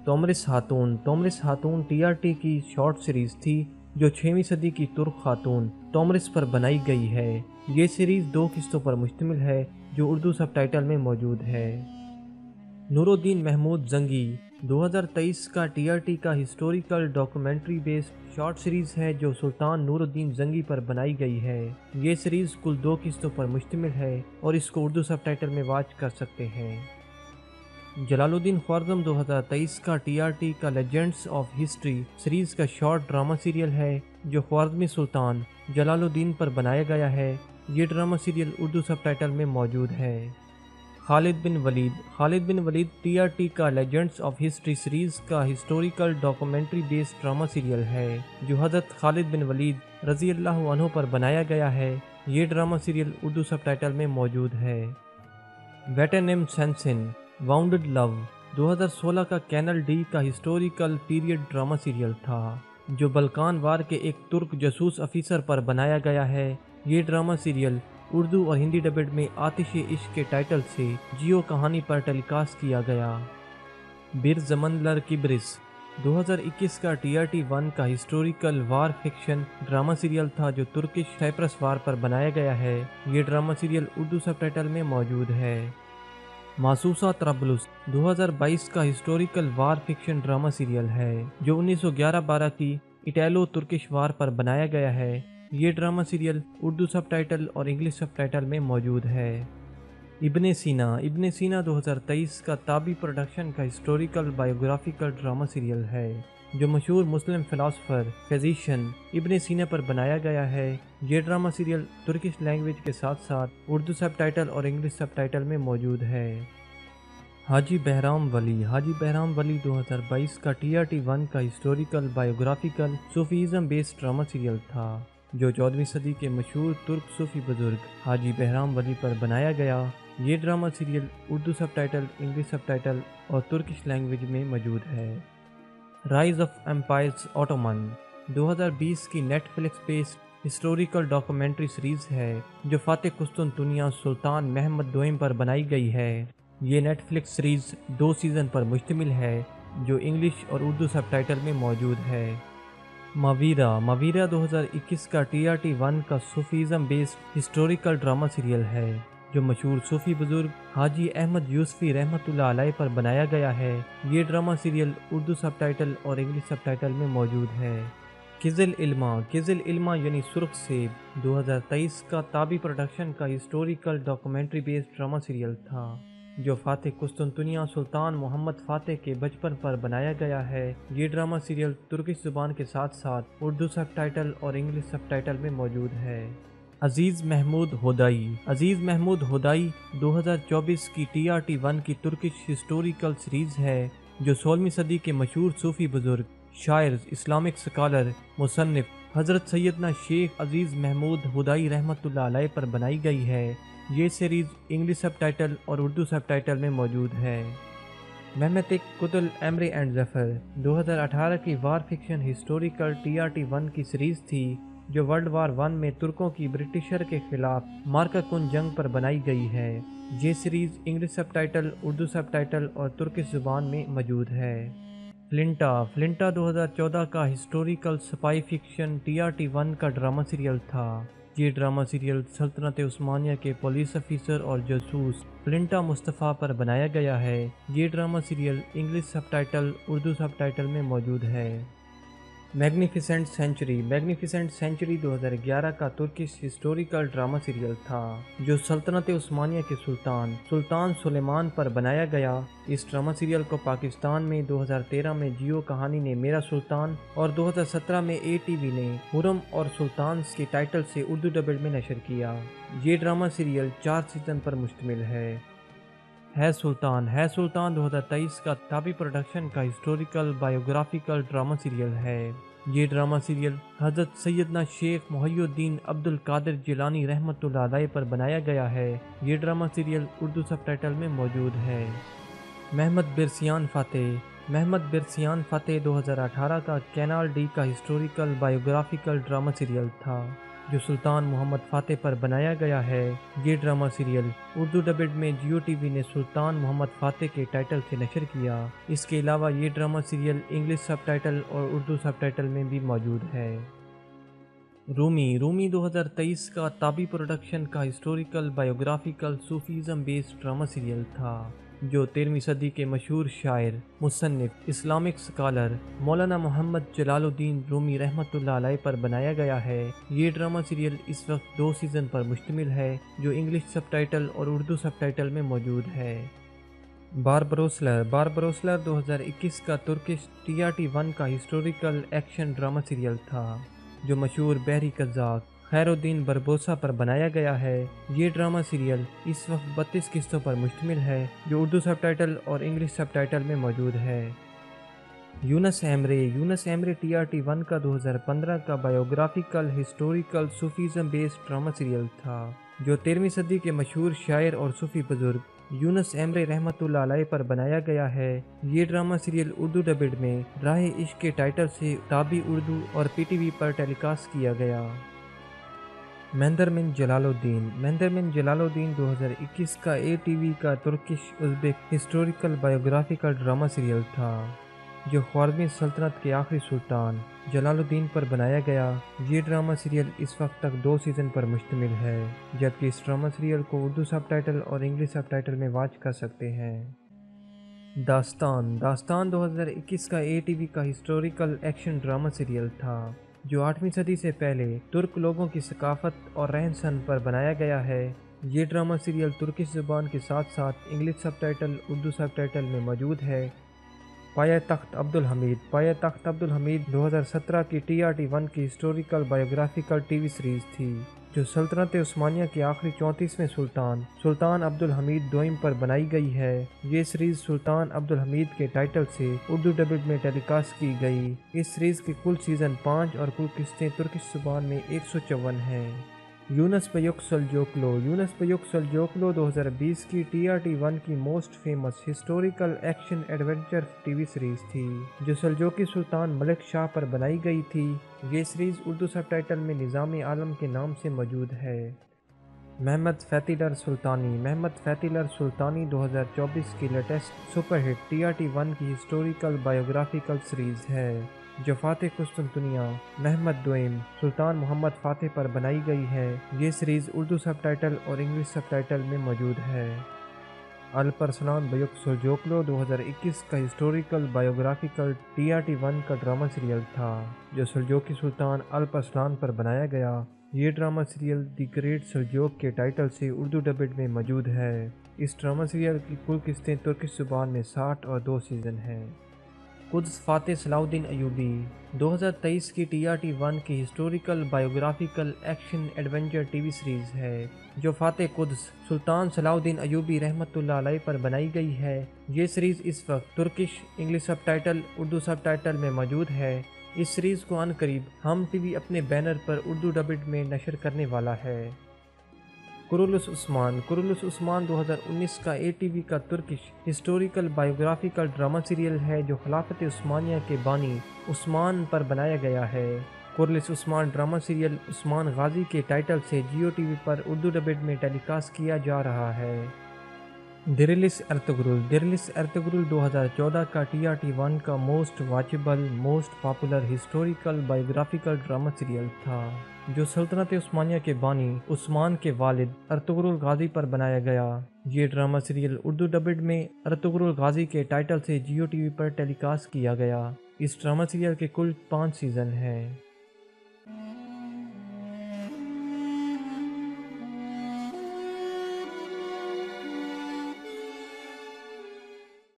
تومرس خاتون T R T کی short series تھی جو 6ویں صدی کی ترک خاتون تومرس پر بنائی گئی ہے۔ یہ سیریز 2 قسطوں پر مشتمل ہے جو اردو سب ٹائٹل میں موجود ہے۔ نور الدین محمود زنگی 2023 کا ٹی آر ٹی کا historical documentary based short series ہے جو سلطان نور الدین زنگی پر بنائی گئی ہے۔ یہ سیریز کل 2 قسطوں پر مشتمل ہے اور اس کو اردو سب ٹائٹل میں واچ کر سکتے ہیں۔ جلال الدین خوارزم 2023 کا ٹی آر ٹی کا لیجنڈز آف ہسٹری سیریز کا شارٹ ڈرامہ سیریل ہے جو خوارزمی سلطان جلال الدین پر بنایا گیا ہے۔ یہ ڈرامہ سیریل اردو سب ٹائٹل میں موجود ہے۔ خالد بن ولید ٹی آر ٹی کا لیجنڈز آف ہسٹری سیریز کا historical documentary based drama serial ہے جو حضرت خالد بن ولید رضی اللہ عنہ پر بنایا گیا ہے۔ یہ ڈرامہ سیریل اردو سب ٹائٹل میں موجود ہے۔ ویٹن ایم سینسن واؤنڈڈ لو 2016 کا کینل ڈی کا ہسٹوریکل پیریڈ ڈرامہ سیریل تھا جو بلکان وار کے ایک ترک جاسوس افیسر پر بنایا گیا ہے۔ یہ ڈرامہ سیریل اردو اور ہندی ڈبڈ میں آتش عشق کے ٹائٹل سے جیو کہانی پر ٹیلی کاسٹ کیا گیا۔ بیر زمندلر کبرس 2021 کا ٹی آر ٹی 1 کا ہسٹوریکل وار فکشن ڈرامہ سیریل تھا جو ترکش سائپرس وار پر بنایا گیا ہے۔ یہ ڈرامہ سیریل اردو سب ٹائٹل میں موجود ہے۔ ماسوسا طرابلس 2022 کا ہسٹوریکل وار فکشن ڈرامہ سیریل ہے جو 1911-12 کی اٹیلو ترکش وار پر بنایا گیا ہے۔ یہ drama serial Urdu subtitle اور انگلش سب ٹائٹل میں موجود ہے۔ ابن سینا 2023 کا تابی پروڈکشن کا ہسٹوریکل بایوگرافیکل ڈرامہ سیریل ہے جو مشہور مسلم فلاسفر فزیشین ابن سینا پر بنایا گیا ہے۔ یہ ڈرامہ سیریل ترکش لینگویج کے ساتھ ساتھ اردو سب ٹائٹل اور انگلش سب ٹائٹل میں موجود ہے۔ حاجی بہرام ولی 2022 کا ٹی آر ٹی 1 کا historical biographical Sufism based drama serial تھا جو 14ویں صدی کے مشہور ترک صوفی بزرگ حاجی بہرام ولی پر بنایا گیا۔ یہ drama serial Urdu subtitle, English subtitle اور ترکش لینگویج میں موجود ہے۔ رائز آف ایمپائرز اوٹومن 2020 کی Netflix based historical documentary series ہے جو فاتح قسطنطنیہ سلطان محمد دوئم پر بنائی گئی ہے۔ یہ نیٹ فلکس سیریز 2 سیزن پر مشتمل ہے جو انگلش اور اردو سب ٹائٹل میں موجود ہے۔ ماویرا 2021 کا ٹی آر ٹی 1 کا Sufism based historical drama serial ہے جو مشہور صوفی بزرگ حاجی احمد یوسفی رحمۃ اللہ علیہ پر بنایا گیا ہے۔ یہ drama serial Urdu subtitle اور انگلش سب ٹائٹل میں موجود ہے۔ کزل علما یعنی سرخ سیب 2023 کا تابی پروڈکشن کا historical documentary based drama serial تھا جو فاتح قسطنطنیہ سلطان محمد فاتح کے بچپن پر بنایا گیا ہے۔ یہ ڈرامہ سیریل ترکش زبان کے ساتھ ساتھ اردو سب ٹائٹل اور انگلش سب ٹائٹل میں موجود ہے۔ عزیز محمود ہدائی 2024 کی ٹی آر ٹی 1 کی ترکش ہسٹوریکل سیریز ہے جو 16ویں صدی کے مشہور صوفی بزرگ، شاعر، اسلامک سکالر، مصنف حضرت سیدنا شیخ عزیز محمود ہدائی رحمۃ اللہ علیہ پر بنائی گئی ہے۔ یہ سیریز انگلش سب ٹائٹل اور اردو سب ٹائٹل میں موجود ہے۔ میمیتک قتل ایمری اینڈ ظفر 2018 کی war fiction historical T R T 1 کی سیریز تھی جو ورلڈ وار 1 میں ترکوں کی برٹشر کے خلاف مارکا کن جنگ پر بنائی گئی ہے۔ یہ series English subtitle, Urdu subtitle اور ترکش زبان میں موجود ہے۔ فلنٹا 2014 کا historical spy fiction T R T 1 کا ڈرامہ سیریل تھا۔ یہ ڈرامہ سیریل سلطنت عثمانیہ کے پولیس افیسر اور جاسوس فلنٹا مصطفیٰ پر بنایا گیا ہے۔ یہ drama serial English subtitle, Urdu سب ٹائٹل میں موجود ہے۔ میگنیفیسنٹ سینچری 2011 کا ترکش ہسٹوریکل ڈرامہ سیریل تھا جو سلطنت عثمانیہ کے سلطان سلیمان پر بنایا گیا۔ اس ڈرامہ سیریل کو پاکستان میں 2013 میں جیو کہانی نے میرا سلطان اور 2017 میں اے ٹی وی نے حرم اور سلطانز کے ٹائٹل سے اردو ڈبڈ میں نشر کیا۔ یہ ڈرامہ سیریل 4 سیزن پر مشتمل ہے۔ سلطان 2023 کا تابی پروڈکشن کا ہسٹوریکل بایوگرافیکل ڈرامہ سیریل ہے۔ یہ ڈرامہ سیریل حضرت سیدنا شیخ محی الدین عبد القادر جیلانی رحمۃ اللہ علیہ پر بنایا گیا ہے۔ یہ ڈرامہ سیریل اردو سب ٹائٹل میں موجود ہے۔ محمد برسیان فاتح 2018 کا کینال ڈی کا ہسٹوریکل بایوگرافیکل ڈرامہ سیریل تھا جو سلطان محمد فاتح پر بنایا گیا ہے۔ یہ ڈرامہ سیریل اردو ڈبڈ میں جیو ٹی وی نے سلطان محمد فاتح کے ٹائٹل سے نشر کیا۔ اس کے علاوہ یہ drama serial English subtitle اور اردو سب ٹائٹل میں بھی موجود ہے۔ رومی 2023 کا تابی پروڈکشن کا historical biographical Sufism based drama serial تھا، جو 13ویں صدی کے مشہور شاعر، مصنف، اسلامک سکالر مولانا محمد جلال الدین رومی رحمۃ اللہ علیہ پر بنایا گیا ہے۔ یہ ڈرامہ سیریل اس وقت 2 سیزن پر مشتمل ہے، جو انگلش سب ٹائٹل اور اردو سب ٹائٹل میں موجود ہے۔ باربروسلر 2021 کا ترکش TRT1 کا ہسٹوریکل ایکشن ڈرامہ سیریل تھا، جو مشہور بحری قزاق خیر الدین بربوسا پر بنایا گیا ہے۔ یہ ڈرامہ سیریل اس وقت 32 قسطوں پر مشتمل ہے، جو اردو سب ٹائٹل اور انگلش سب ٹائٹل میں موجود ہے۔ یونس ایمرے TRT1 کا 2015 کا biographical historical Sufism based drama serial تھا، جو 13ویں صدی کے مشہور شاعر اور صوفی بزرگ یونس ایمرے رحمۃ اللہ علیہ پر بنایا گیا ہے۔ یہ ڈرامہ سیریل اردو ڈبڈ میں راہ عشق کے ٹائٹل سے تابی اردو اور PTV پر ٹیلی کاسٹ کیا گیا۔ مہندرمن جلال الدین 2021 کا ATV کا Turkish ازبک historical biographical drama serial تھا، جو خوارزمی سلطنت کے آخری سلطان جلال الدین پر بنایا گیا۔ یہ ڈرامہ سیریل اس وقت تک 2 سیزن پر مشتمل ہے، جبکہ اس ڈرامہ سیریل کو اردو سب ٹائٹل اور انگلش سب ٹائٹل میں واچ کر سکتے ہیں۔ داستان 2021 کا ATV کا ہسٹوریکل ایکشن ڈرامہ سیریل تھا، جو 8ویں صدی سے پہلے ترک لوگوں کی ثقافت اور رہن سہن پر بنایا گیا ہے۔ یہ ڈرامہ سیریل ترکش زبان کے ساتھ ساتھ انگلش سب ٹائٹل، اردو سب ٹائٹل میں موجود ہے۔ پایہ تخت عبدالحمید 2017 کی TRT1 کی ہسٹوریکل بایوگرافیکل TV سیریز تھی، جو سلطنت عثمانیہ کے آخری 34ویں سلطان عبدالحمید دوئم پر بنائی گئی ہے۔ یہ سیریز سلطان عبدالحمید کے ٹائٹل سے اردو ڈبڈ میں ٹیلی کاسٹ کی گئی۔ اس سیریز کے کل سیزن 5 اور کل قسطیں ترکش زبان میں 154 ہیں۔ یونس بیوک سلجوقلو 2020 کی TRT1 کی most famous historical action adventure TV series تھی، جو سلجوقی سلطان ملک شاہ پر بنائی گئی تھی۔ یہ سیریز اردو سب ٹائٹل میں نظام عالم کے نام سے موجود ہے۔ محمد فتح سلطانی 2024 کی لیٹسٹ سپر ہٹ TRT1 کی ہسٹوریکل بایوگرافیکل سیریز ہے، جو فاتح قسطنطنیہ محمد دوئم سلطان محمد فاتح پر بنائی گئی ہے۔ یہ سیریز اردو سب ٹائٹل اور انگلش سب ٹائٹل میں موجود ہے۔ الپرسلان بیوک سلجوقلو 2021 کا ہسٹوریکل بایوگرافیکل TRT1 کا ڈرامہ سیریل تھا، جو سلجوقی سلطان الپرسلان پر بنایا گیا۔ یہ ڈرامہ سیریل دی گریٹ سلجوق کے ٹائٹل سے اردو ڈبڈ میں موجود ہے۔ اس ڈرامہ سیریل کی کل قسطیں ترکش زبان میں 60 اور 2 سیزن ہیں۔ قدس فاتح صلاح الدین ایوبی 2023 کی TRT1 کی historical biographical action adventure TV series ہے، جو فاتح قدس سلطان صلاح الدین ایوبی رحمۃ اللہ علیہ پر بنائی گئی ہے۔ یہ سیریز اس وقت Turkish, English subtitle, Urdu سب ٹائٹل میں موجود ہے۔ اس سیریز کو عن قریب ہم TV اپنے بینر پر اردو ڈبڈ میں نشر کرنے والا ہے۔ کرولوس عثمان 2019 کا ATV کا Turkish historical biographical drama serial ہے، جو خلافت عثمانیہ کے بانی عثمان پر بنایا گیا ہے۔ کرولوس عثمان ڈرامہ سیریل عثمان غازی کے ٹائٹل سے جیو TV پر اردو ڈبڈ میں ٹیلی کاسٹ کیا جا رہا ہے۔ دیریلس ارطغرل 2014 کا TRT1 کا most watchable, most popular historical biographical drama serial تھا، جو سلطنت عثمانیہ کے بانی عثمان کے والد ارطغرل غازی پر بنایا گیا۔ یہ ڈرامہ سیریل اردو ڈبڈ میں ارطغرل غازی کے ٹائٹل سے جیو TV پر ٹیلی کاسٹ کیا گیا۔ اس ڈرامہ سیریل کے کل 5 سیزن ہیں۔